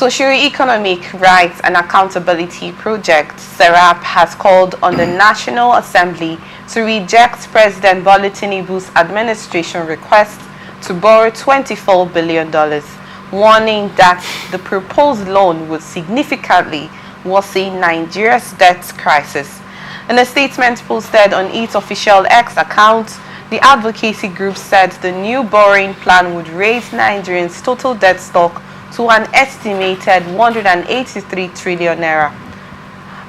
Socio-Economic Rights and Accountability Project, Serap, has called on the National Assembly to reject President Bola Tinubu's administration request to borrow $24 billion, warning that the proposed loan would significantly worsen Nigeria's debt crisis. In a statement posted on its official X account, the advocacy group said the new borrowing plan would raise Nigerians' total debt stock to an estimated 183 trillion naira.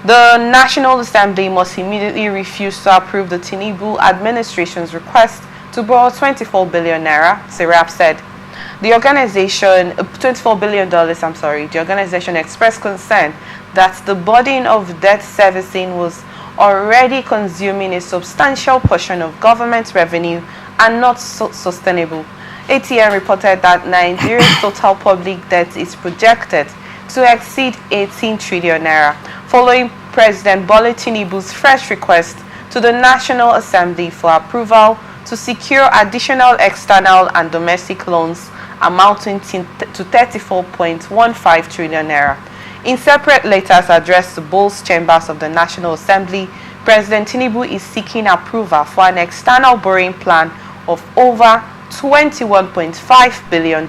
The National Assembly must immediately refuse to approve the Tinubu administration's request to borrow 24 billion naira, Serap said. The organization, $24 billion, the organization expressed concern that the burden of debt servicing was already consuming a substantial portion of government revenue and not sustainable. ATN reported that Nigeria's total public debt is projected to exceed 18 trillion naira, following President Bola Tinubu's fresh request to the National Assembly for approval to secure additional external and domestic loans amounting to 34.15 trillion naira. In separate letters addressed to both chambers of the National Assembly, President Tinubu is seeking approval for an external borrowing plan of over $21.5 billion,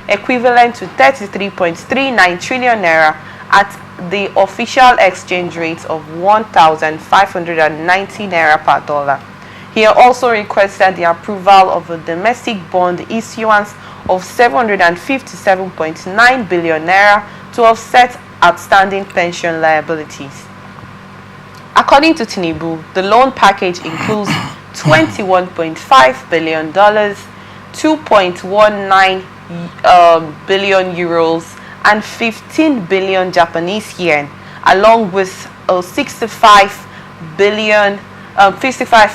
equivalent to 33.39 trillion naira at the official exchange rate of 1,590 naira per dollar. He also requested the approval of a domestic bond issuance of 757.9 billion naira to offset outstanding pension liabilities. According to Tinubu, the loan package includes $21.5 billion, 2.19 billion euros, and 15 billion Japanese yen, along with a 55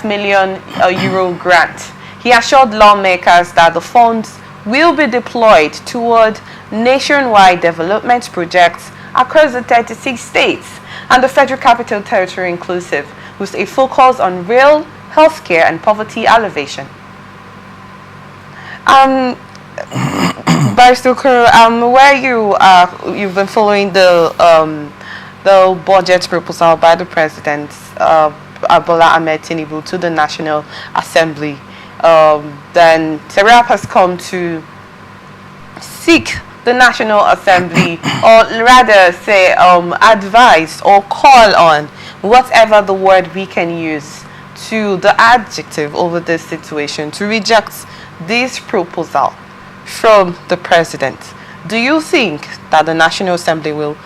million euro grant. He assured lawmakers that the funds will be deployed toward nationwide development projects across the 36 states and the Federal Capital Territory inclusive, with a focus on rail, healthcare, and poverty alleviation. Barrister where you've been following the budget proposal by the President Bola Tinubu to the National Assembly, then Serap has come to seek the National Assembly, or rather say advise or call on, whatever the word we can use, to the adjective over this situation, to reject this proposal from the President. Do you think that the National Assembly will,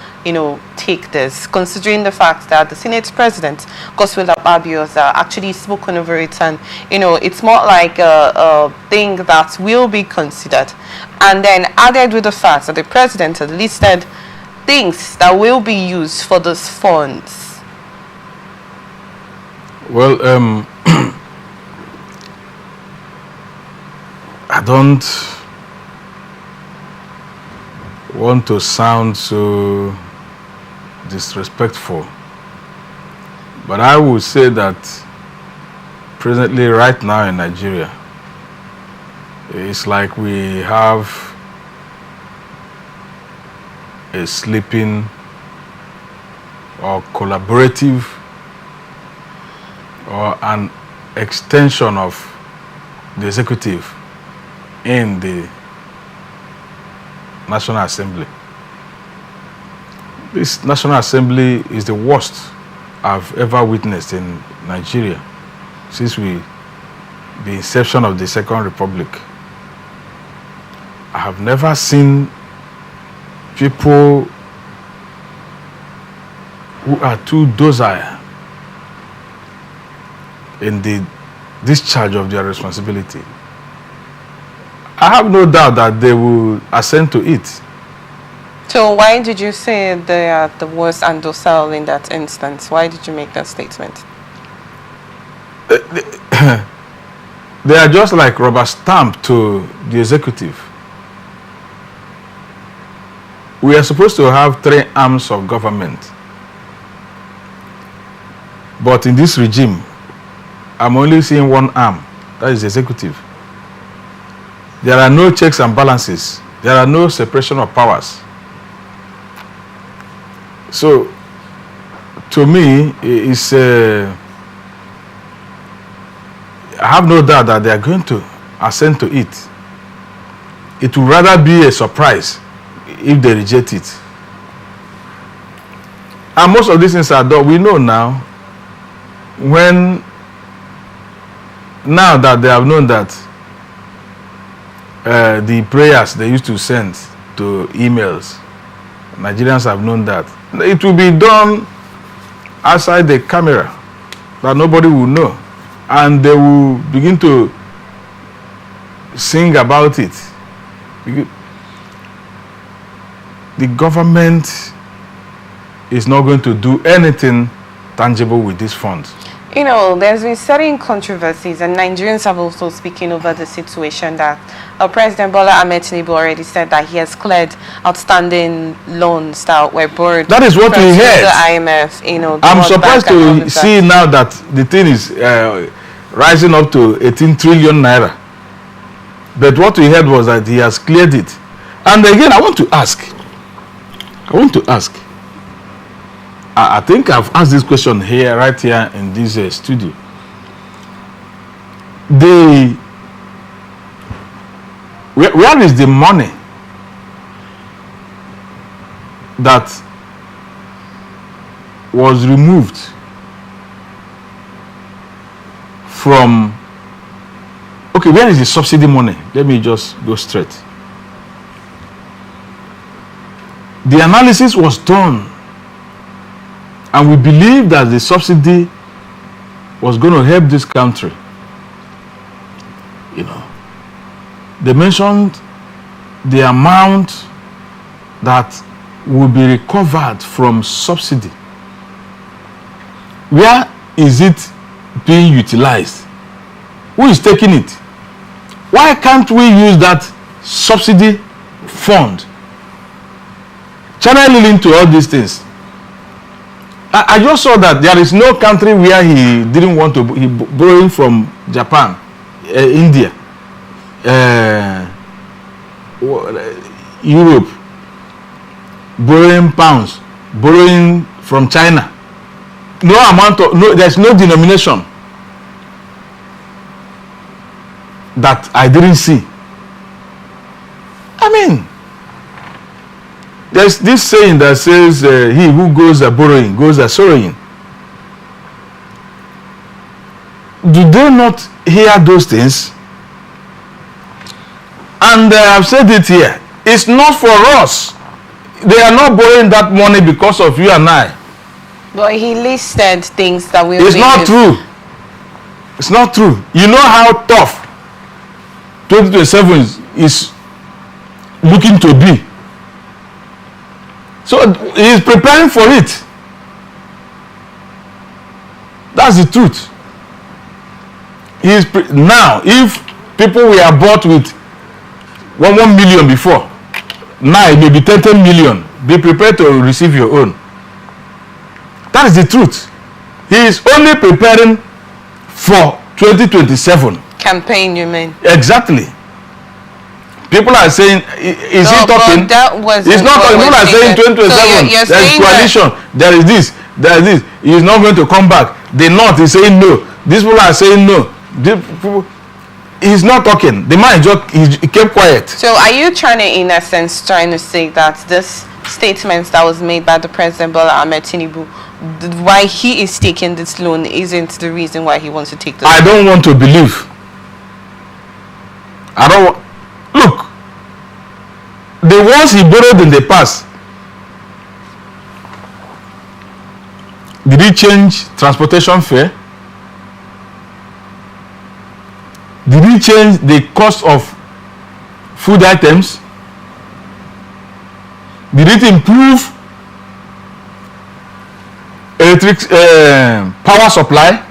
take this, considering the fact that the Senate President, Godswill Akpabio, has actually spoken over it, and it's more like a thing that will be considered, and then added with the fact that the President has listed things that will be used for those funds? Well, I don't want to sound so disrespectful, but I would say that presently, right now in Nigeria, it's like we have a sleeping or collaborative or an extension of the executive in the National Assembly. This National Assembly is the worst I've ever witnessed in Nigeria since the inception of the Second Republic. I have never seen people who are too docile in the discharge of their responsibility. I have no doubt that they will assent to it. So why did you say they are the worst and docile in that instance? Why did you make that statement? They are just like rubber stamp to the executive. We are supposed to have 3 arms of government. But in this regime, I'm only seeing 1 arm, that is the executive. There are no checks and balances. There are no separation of powers. So, to me, it's I have no doubt that they are going to assent to it. It would rather be a surprise if they reject it. And most of these things are done. We know now, now that they have known that the prayers they used to send to emails, Nigerians have known that. It will be done outside the camera, that nobody will know. And they will begin to sing about it. The government is not going to do anything tangible with these funds. You know, there's been certain controversies, and Nigerians have also spoken over the situation that President Bola Tinubu already said that he has cleared outstanding loans that were borrowed. That is what we heard. The IMF, you know. I'm surprised to see now that the thing is rising up to 18 trillion naira. But what we heard was that he has cleared it. And again, I want to ask. I think I've asked this question here, right here in this studio. Where is the money that was removed from? Okay, where is the subsidy money? Let me just go straight. The analysis was done, and we believe that the subsidy was going to help this country. You know, they mentioned the amount that will be recovered from subsidy. Where is it being utilized? Who is taking it? Why can't we use that subsidy fund, channeling into all these things? I just saw that there is no country where he didn't want to. He borrowing from Japan, India, Europe, borrowing pounds, borrowing from China. There's no denomination that I didn't see. I mean, there's this saying that says, he who goes a borrowing goes a sorrowing. Do they not hear those things? And I've said it here. It's not for us. They are not borrowing that money because of you and I. But he listed things that we. It's not true. It's not true. You know how tough 2027 is looking to be. So he is preparing for it. That's the truth. Now, if people were bought with 1 million before, now it may be 10 million. Be prepared to receive your own. That is the truth. He is only preparing for 2027. Campaign, you mean? Exactly. People are saying, is he talking? That was. He's not talking. People are saying 2027. So there is coalition. There is this. There is this. He is not going to come back. The North is saying no. These people are saying no. He's not talking. The man just he kept quiet. So are you trying to, in a sense, trying to say that this statement that was made by the President Bola Tinubu, why he is taking this loan, isn't the reason why he wants to take this loan? I don't want to believe. I don't want. Look, the ones he borrowed in the past, did he change transportation fare? Did he change the cost of food items? Did it improve electric power supply?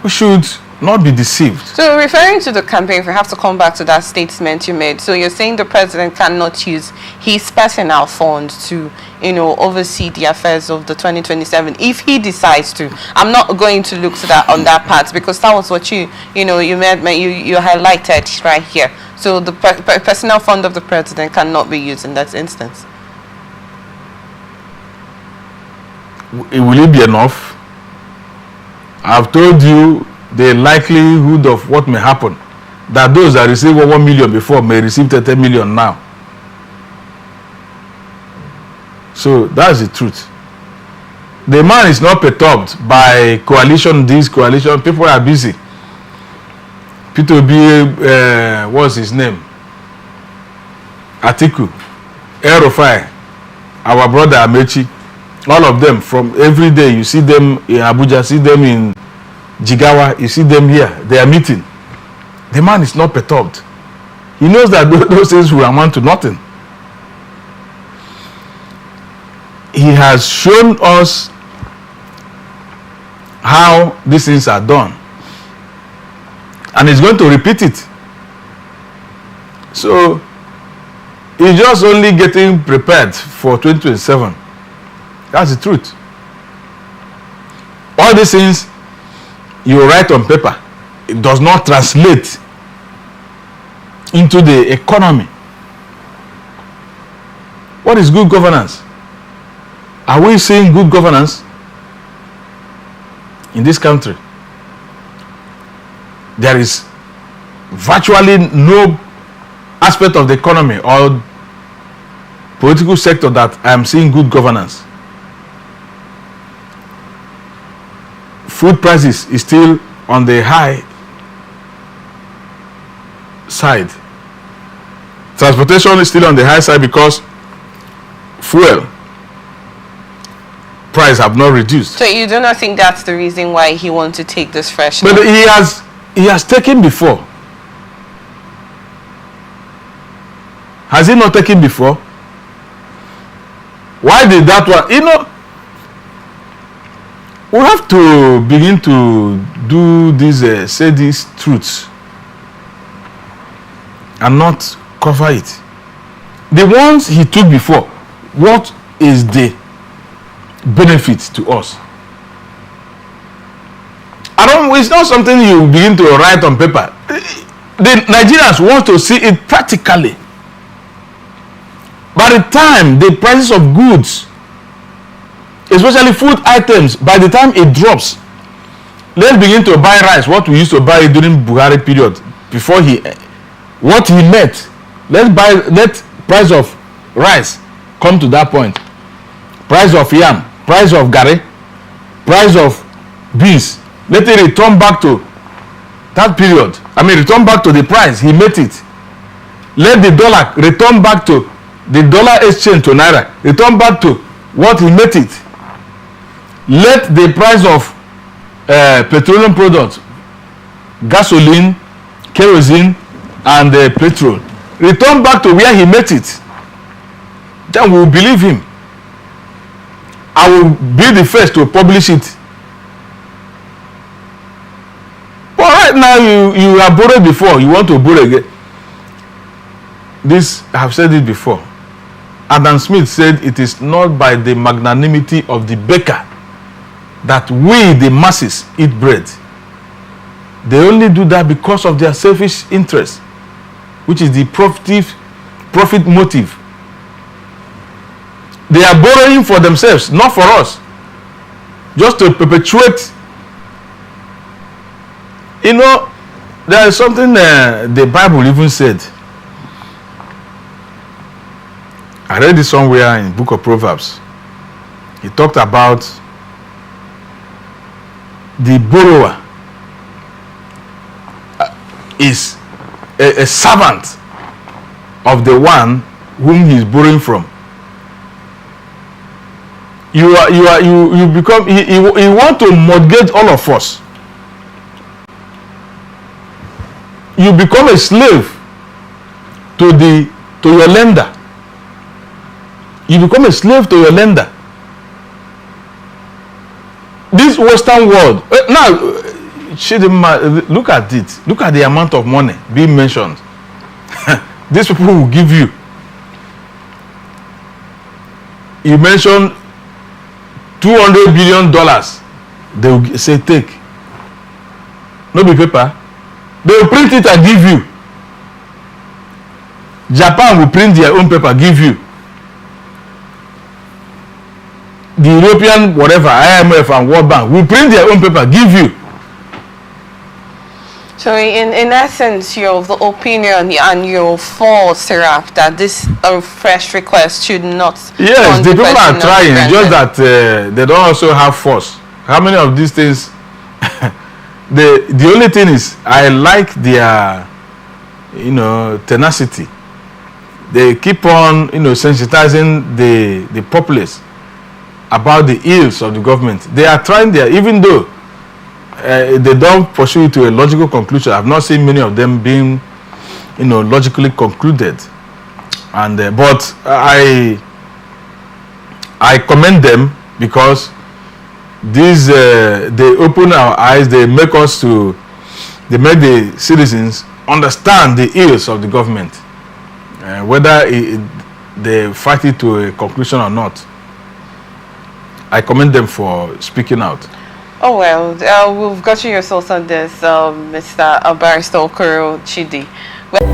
We should not be deceived. So referring to the campaign, if we have to come back to that statement you made, so you're saying the president cannot use his personal funds to, oversee the affairs of the 2027 if he decides to. I'm not going to look to that on that part, because that was what you highlighted right here. So the personal fund of the president cannot be used in that instance. Will it be enough? I've told you the likelihood of what may happen, that those that received 1 million before may receive 30 million now. So that's the truth. The man is not perturbed by coalition, this coalition. People are busy. P2B, what's his name? Atiku, Erofai, our brother Amechi, all of them, from every day you see them in Abuja, see them in Jigawa, you see them here, they are meeting. The man is not perturbed. He knows that those things will amount to nothing. He has shown us how these things are done, and he's going to repeat it. So he's just only getting prepared for 2027. That's the truth. All these things you write on paper, it does not translate into the economy. What is good governance? Are we seeing good governance in this country? There is virtually no aspect of the economy or political sector that I am seeing good governance. Food prices is still on the high side. Transportation is still on the high side because fuel price have not reduced. So you do not think that's the reason why he wants to take this fresh? But he has taken before. Has he not taken before? Why did that one? We have to begin to do this, say these truths and not cover it. The ones he took before, what is the benefit to us? It's not something you begin to write on paper. The Nigerians want to see it practically. By the time the prices of goods, especially food items, by the time it drops, let's begin to buy rice, what we used to buy during Buhari period, before what he met. Let price of rice come to that point. Price of yam, price of garri, price of beans, let it return back to that period. Return back to the price he met it. Let the dollar return back to the dollar exchange to naira, return back to what he met it. Let the price of petroleum products, gasoline, kerosene, and petrol return back to where he met it. Then we will believe him. I will be the first to publish it. But right now you are borrowed before, you want to borrow again. This, I have said it before. Adam Smith said it is not by the magnanimity of the baker that we, the masses, eat bread. They only do that because of their selfish interest, which is the profit motive. They are borrowing for themselves, not for us, just to perpetuate. There is something the Bible even said. I read it somewhere in the book of Proverbs. He talked about the borrower is a servant of the one whom he is borrowing from. You become, he want to mortgage all of us. You become a slave to your lender. You become a slave to your lender. This Western world, now Chidinma, look at it. Look at the amount of money being mentioned. These people will give you. You mentioned $200 billion. They will say, take. No be paper. They will print it and give you. Japan will print their own paper, give you. The European, whatever, IMF and World Bank will print their own paper, give you. So in essence, you're of the opinion and you're for Serap that this fresh request should not. Yes, the people are trying, just that they don't also have force. How many of these things? The only thing is, I like their, tenacity. They keep on, sensitizing the populace about the ills of the government. They are trying there, even though they don't pursue it to a logical conclusion. I've not seen many of them being, logically concluded. And but I commend them because these they open our eyes. They make the citizens understand the ills of the government, whether they fight it to a conclusion or not. I commend them for speaking out. Oh well, we've gotten your thoughts on this, Mr. Barrister Okoro Chidi. Well